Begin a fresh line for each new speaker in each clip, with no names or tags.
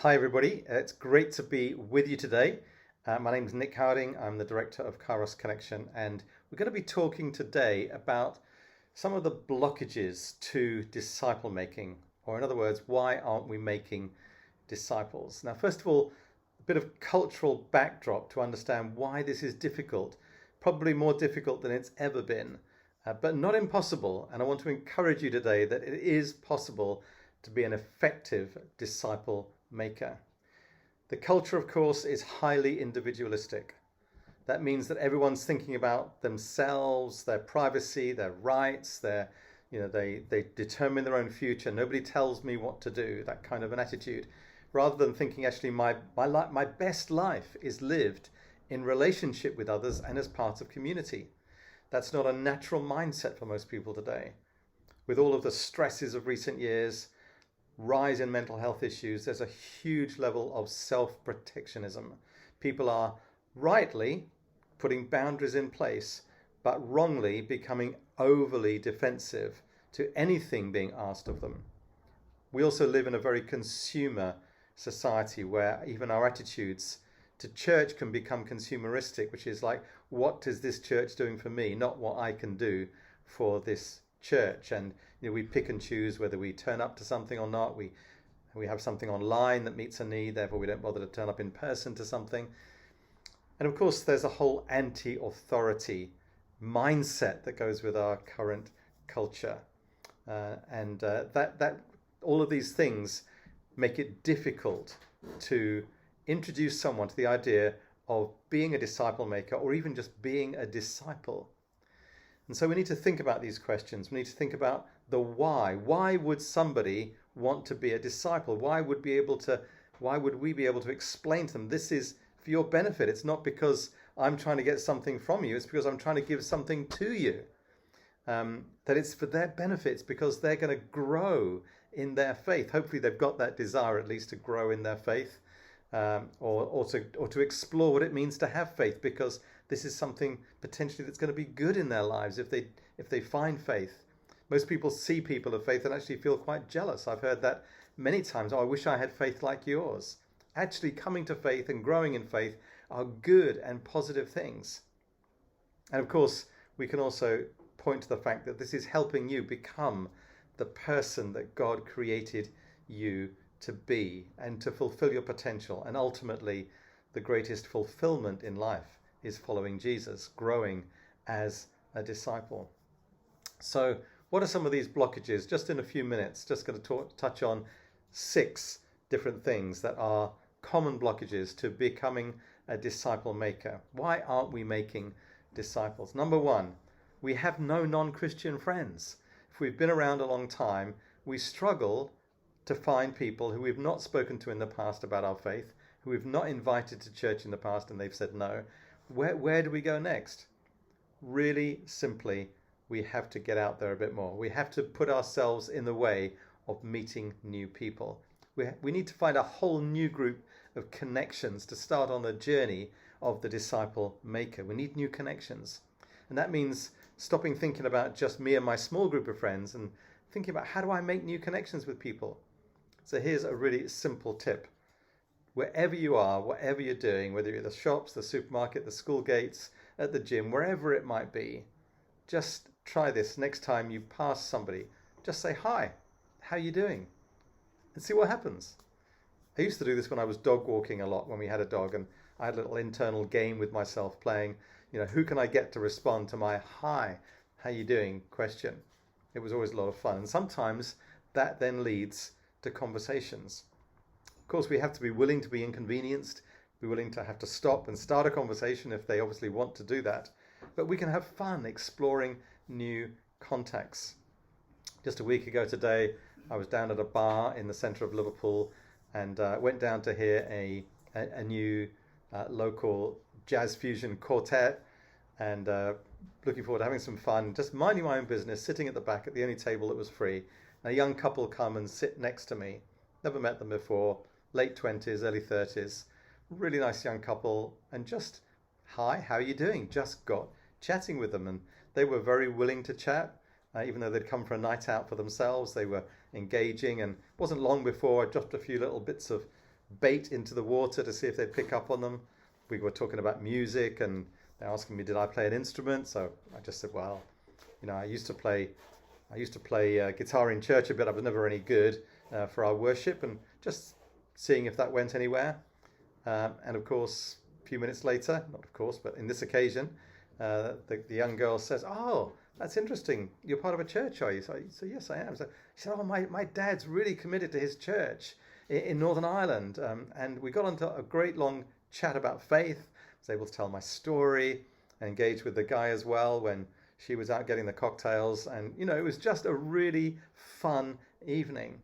Hi everybody, it's great to be with you today. My name is Nick Harding, I'm the Director of Kairos Connection, and we're going to be talking today about some of the blockages to disciple making, or in other words, why aren't we making disciples? Now, first of all, a bit of cultural backdrop to understand why this is difficult, probably more difficult than it's ever been, but not impossible. And I want to encourage you today that it is possible to be an effective disciple maker. The culture, of course, is highly individualistic. That means that everyone's thinking about themselves, their privacy, their rights, they determine their own future. Nobody tells me what to do, that kind of an attitude. Rather than thinking, actually, my best life is lived in relationship with others and as part of community. That's not a natural mindset for most people today. With all of the stresses of recent years, rise in mental health issues, there's a huge level of self-protectionism. People are rightly putting boundaries in place, but wrongly becoming overly defensive to anything being asked of them. We also live in a very consumer society where even our attitudes to church can become consumeristic, which is like, what is this church doing for me, not what I can do for this church. And we pick and choose whether we turn up to something or not. We have something online that meets a need, therefore we don't bother to turn up in person to something. And of course there's a whole anti-authority mindset that goes with our current culture, that all of these things make it difficult to introduce someone to the idea of being a disciple maker, or even just being a disciple. And so we need to think about these questions. We need to think about the why. Why would somebody want to be a disciple? Why would we be able to explain to them, this is for your benefit? It's not because I'm trying to get something from you. It's because I'm trying to give something to you. That it's for their benefits, because they're going to grow in their faith. Hopefully they've got that desire at least to grow in their faith, or to explore what it means to have faith, because this is something potentially that's going to be good in their lives if they find faith. Most people see people of faith and actually feel quite jealous. I've heard that many times. Oh, I wish I had faith like yours. Actually, coming to faith and growing in faith are good and positive things. And of course, we can also point to the fact that this is helping you become the person that God created you to be, and to fulfill your potential. And ultimately, the greatest fulfillment in life is following Jesus, growing as a disciple. So what are some of these blockages? Just in a few minutes, just going to touch on 6 different things that are common blockages to becoming a disciple maker. Why aren't we making disciples? Number 1, we have no non-Christian friends. If we've been around a long time, we struggle to find people who we've not spoken to in the past about our faith, who we've not invited to church in the past and they've said no. Where do we go next? Really simply, we have to get out there a bit more. We have to put ourselves in the way of meeting new people. We need to find a whole new group of connections to start on the journey of the disciple maker. We need new connections. And that means stopping thinking about just me and my small group of friends and thinking about, how do I make new connections with people? So here's a really simple tip. Wherever you are, whatever you're doing, whether you're at the shops, the supermarket, the school gates, at the gym, wherever it might be, just try this. Next time you pass somebody, just say, hi, how are you doing? And see what happens. I used to do this when I was dog walking a lot, when we had a dog, and I had a little internal game with myself playing, who can I get to respond to my hi, how you doing question. It was always a lot of fun. And sometimes that then leads to conversations. Of course, we have to be willing to be inconvenienced, be willing to have to stop and start a conversation if they obviously want to do that. But we can have fun exploring new contacts. Just a week ago today, I was down at a bar in the centre of Liverpool and went down to hear a new local jazz fusion quartet, and looking forward to having some fun, just minding my own business, sitting at the back at the only table that was free. And a young couple come and sit next to me. Never met them before, late 20s, early 30s. Really nice young couple, and just, hi, how are you doing? Just got chatting with them, and they were very willing to chat. Even though they'd come for a night out for themselves, they were engaging, and it wasn't long before I dropped a few little bits of bait into the water to see if they'd pick up on them. We were talking about music, and they're asking me, did I play an instrument? So I just said, well, I used to play guitar in church a bit. I was never any good for our worship, and just seeing if that went anywhere. And of course, a few minutes later, not of course, but in this occasion, the young girl says, oh, that's interesting. You're part of a church, are you? So yes, I am. So she said, oh, my dad's really committed to his church in Northern Ireland. And we got into a great long chat about faith. I was able to tell my story and engage with the guy as well when she was out getting the cocktails. And, it was just a really fun evening.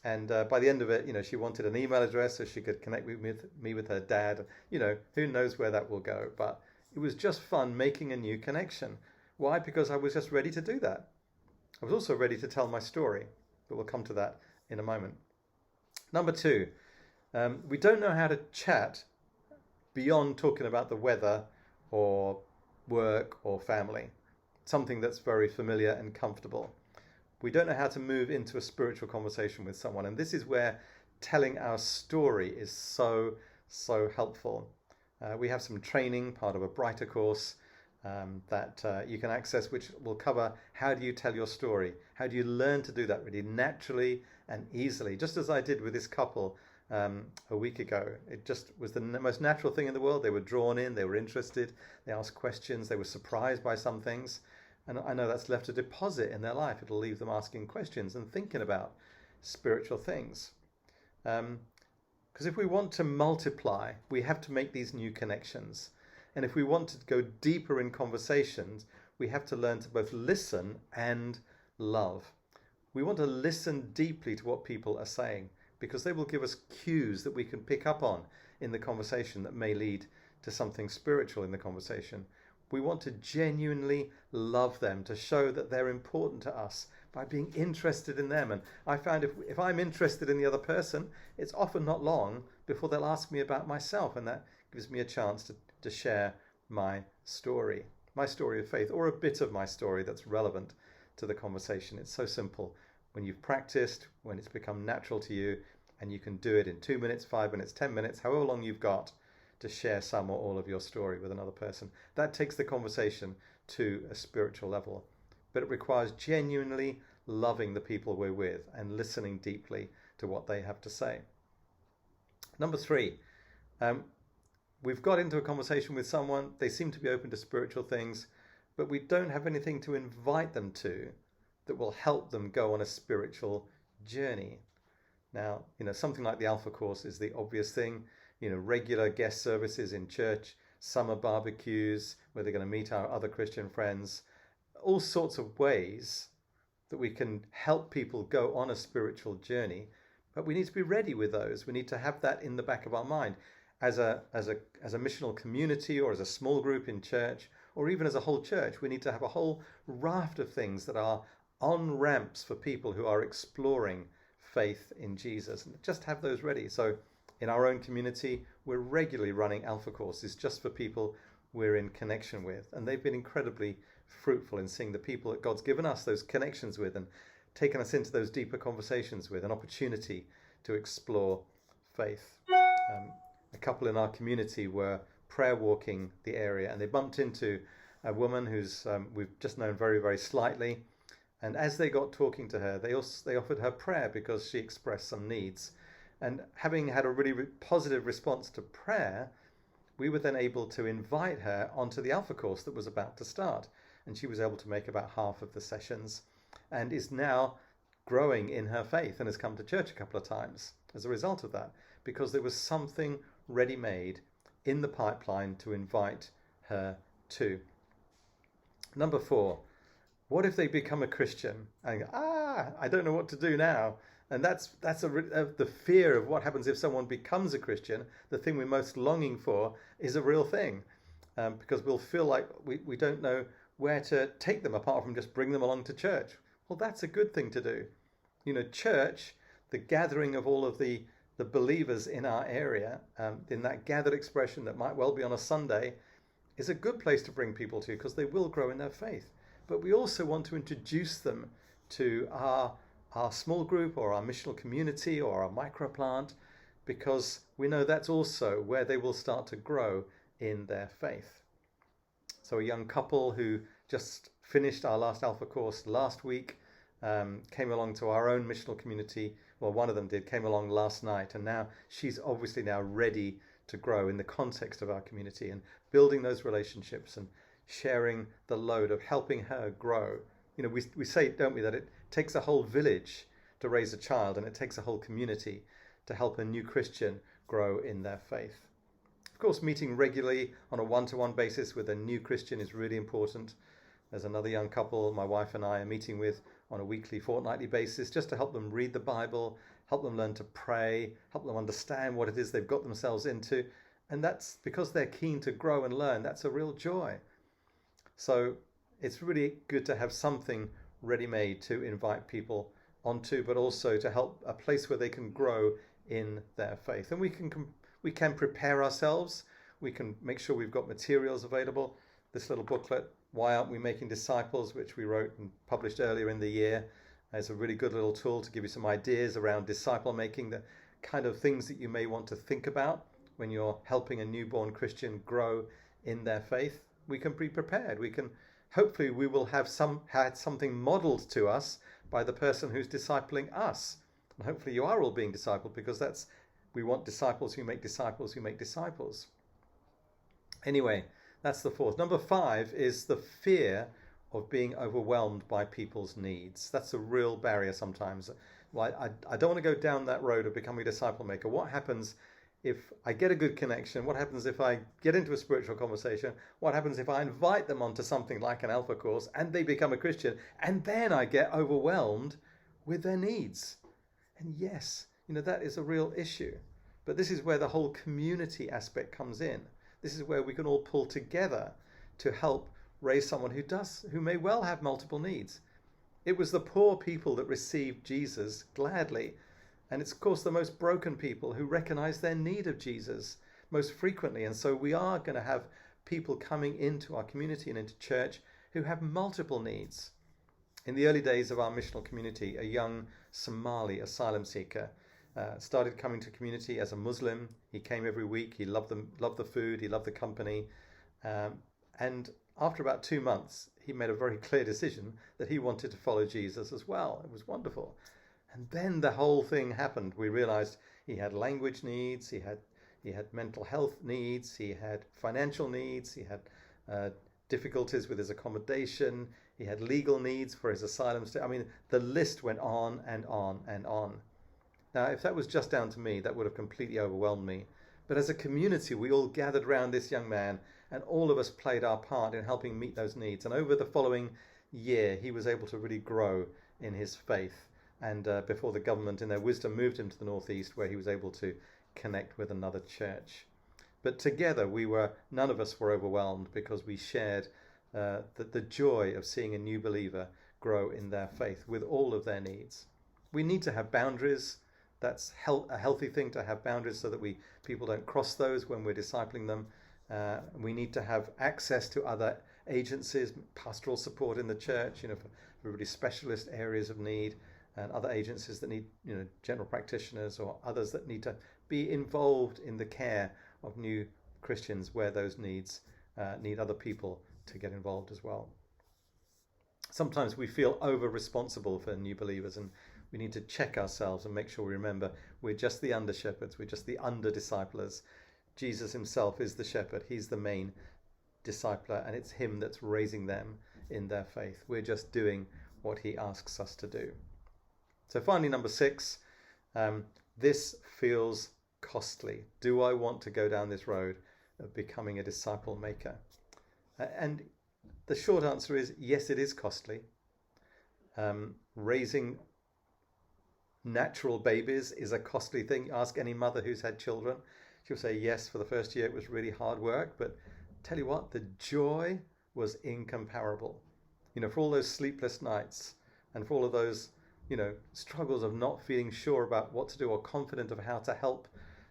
And by the end of it, she wanted an email address so she could connect with me with her dad. Who knows where that will go. But it was just fun making a new connection. Why? Because I was just ready to do that. I was also ready to tell my story, but we'll come to that in a moment. Number 2, we don't know how to chat beyond talking about the weather or work or family, something that's very familiar and comfortable. We don't know how to move into a spiritual conversation with someone, and this is where telling our story is so, so helpful. We have some training, part of a Brighter course, that you can access, which will cover how do you tell your story? How do you learn to do that really naturally and easily? Just as I did with this couple a week ago. It just was the most natural thing in the world. They were drawn in, they were interested, they asked questions, they were surprised by some things. And I know that's left a deposit in their life. It'll leave them asking questions and thinking about spiritual things. Because if we want to multiply, we have to make these new connections. And if we want to go deeper in conversations, we have to learn to both listen and love. We want to listen deeply to what people are saying, because they will give us cues that we can pick up on in the conversation that may lead to something spiritual in the conversation. We want to genuinely love them, to show that they're important to us by being interested in them. And I found if I'm interested in the other person, it's often not long before they'll ask me about myself, and that gives me a chance to share my story of faith, or a bit of my story that's relevant to the conversation. It's so simple. When you've practiced, when it's become natural to you, and you can do it in 2 minutes, 5 minutes, 10 minutes, however long you've got to share some or all of your story with another person. That takes the conversation to a spiritual level. But it requires genuinely loving the people we're with and listening deeply to what they have to say. Number 3, we've got into a conversation with someone, they seem to be open to spiritual things, but we don't have anything to invite them to that will help them go on a spiritual journey. Now, something like the Alpha course is the obvious thing. Regular guest services in church, summer barbecues where they're going to meet our other Christian friends, all sorts of ways that we can help people go on a spiritual journey. But we need to be ready with those. We need to have that in the back of our mind. As a missional community, or as a small group in church, or even as a whole church, we need to have a whole raft of things that are on-ramps for people who are exploring faith in Jesus, and just have those ready. So in our own community, we're regularly running Alpha courses just for people we're in connection with, and they've been incredibly fruitful in seeing the people that God's given us those connections with and taken us into those deeper conversations with, an opportunity to explore faith. A couple in our community were prayer walking the area, and they bumped into a woman who's we've just known very, very slightly. And as they got talking to her, they offered her prayer because she expressed some needs. And having had a really positive response to prayer, we were then able to invite her onto the Alpha course that was about to start. And she was able to make about half of the sessions, and is now growing in her faith and has come to church a couple of times as a result of that, because there was something ready-made in the pipeline to invite her to. Number 4, what if they become a Christian and go, I don't know what to do now? And that's the fear of what happens if someone becomes a Christian. The thing we're most longing for is a real thing, because we'll feel like we don't know where to take them apart from just bring them along to church. Well, that's a good thing to do. Church, the gathering of all of the believers in our area, in that gathered expression that might well be on a Sunday, is a good place to bring people to, because they will grow in their faith. But we also want to introduce them to our small group, or our missional community, or our microplant, because we know that's also where they will start to grow in their faith. So a young couple who just finished our last Alpha course last week came along to our own missional community. Well, one of them did, came along last night, and now she's obviously now ready to grow in the context of our community and building those relationships and sharing the load of helping her grow. You know, we say, don't we, that it takes a whole village to raise a child, and it takes a whole community to help a new Christian grow in their faith. Of course, meeting regularly on a one-to-one basis with a new Christian is really important. There's another young couple my wife and I are meeting with on a weekly, fortnightly basis, just to help them read the Bible, help them learn to pray, help them understand what it is they've got themselves into. And that's because they're keen to grow and learn. That's a real joy. So it's really good to have something ready-made to invite people onto, but also to help a place where they can grow in their faith. And we can prepare ourselves. We can make sure we've got materials available. This little booklet, Why Aren't We Making Disciples, which we wrote and published earlier in the year, is a really good little tool to give you some ideas around disciple making, the kind of things that you may want to think about when you're helping a newborn Christian grow in their faith. We can be prepared. Hopefully we will have had something modeled to us by the person who's discipling us. And hopefully you are all being discipled, because we want disciples who make disciples who make disciples. Anyway, that's the fourth. Number 5 is the fear of being overwhelmed by people's needs. That's a real barrier sometimes. Well, I don't want to go down that road of becoming a disciple maker. What happens if I get a good connection? What happens if I get into a spiritual conversation? What happens if I invite them onto something like an Alpha course and they become a Christian, and then I get overwhelmed with their needs? And yes, that is a real issue. But this is where the whole community aspect comes in. This is where we can all pull together to help raise someone who may well have multiple needs. It was the poor people that received Jesus gladly. And it's, of course, the most broken people who recognize their need of Jesus most frequently. And so we are going to have people coming into our community and into church who have multiple needs. In the early days of our missional community, a young Somali asylum seeker started coming to community as a Muslim. He came every week. He loved the food. He loved the company. And after about 2 months, he made a very clear decision that he wanted to follow Jesus as well. It was wonderful. And then the whole thing happened. We realized he had language needs. He had mental health needs. He had financial needs. He had difficulties with his accommodation. He had legal needs for his asylum stay. I mean, the list went on and on and on. Now, if that was just down to me, that would have completely overwhelmed me. But as a community, we all gathered around this young man, and all of us played our part in helping meet those needs. And over the following year, he was able to really grow in his faith. And before the government, in their wisdom, moved him to the northeast, where he was able to connect with another church. But together, none of us were overwhelmed, because we shared the joy of seeing a new believer grow in their faith with all of their needs. We need to have boundaries. That's a healthy thing, to have boundaries, so that people don't cross those when we're discipling them. We need to have access to other agencies, pastoral support in the church, for really specialist areas of need, and other agencies that need, general practitioners or others that need to be involved in the care of new Christians where those needs need other people to get involved as well. Sometimes we feel over-responsible for new believers, and we need to check ourselves and make sure we remember we're just the under-shepherds, we're just the under-disciplers. Jesus himself is the shepherd, he's the main discipler, and it's him that's raising them in their faith. We're just doing what he asks us to do. So finally, number 6, this feels costly. Do I want to go down this road of becoming a disciple maker? And the short answer is yes, it is costly. Raising natural babies is a costly thing. Ask any mother who's had children. She'll say yes, for the first year it was really hard work, but tell you what, the joy was incomparable. For all those sleepless nights, and for all of those struggles of not feeling sure about what to do or confident of how to help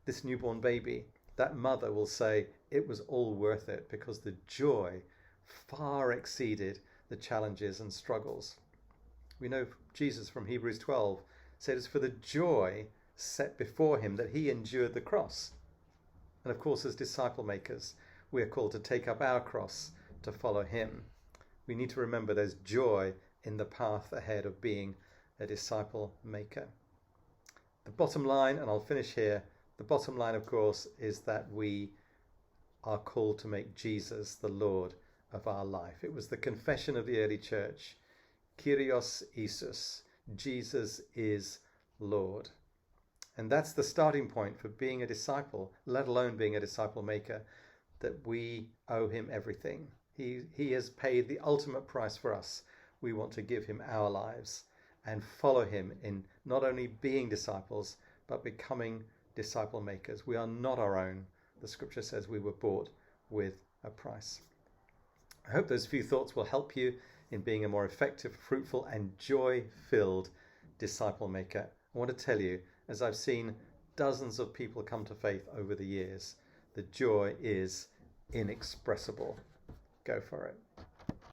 this newborn baby, that mother will say it was all worth it, because the joy far exceeded the challenges and struggles. We know Jesus from Hebrews 12 said it's for the joy set before him that he endured the cross. And of course, as disciple makers, we are called to take up our cross to follow him. We need to remember there's joy in the path ahead of being a disciple maker. The bottom line, and I'll finish here, the bottom line, of course, is that we are called to make Jesus the Lord of our life. It was the confession of the early church, Kyrios Isus, Jesus is Lord. And that's the starting point for being a disciple, let alone being a disciple maker, that we owe him everything. He has paid the ultimate price for us. We want to give him our lives and follow him in not only being disciples, but becoming disciple makers. We are not our own. The scripture says we were bought with a price. I hope those few thoughts will help you in being a more effective, fruitful, and joy-filled disciple maker. I want to tell you, as I've seen dozens of people come to faith over the years, the joy is inexpressible. Go for it.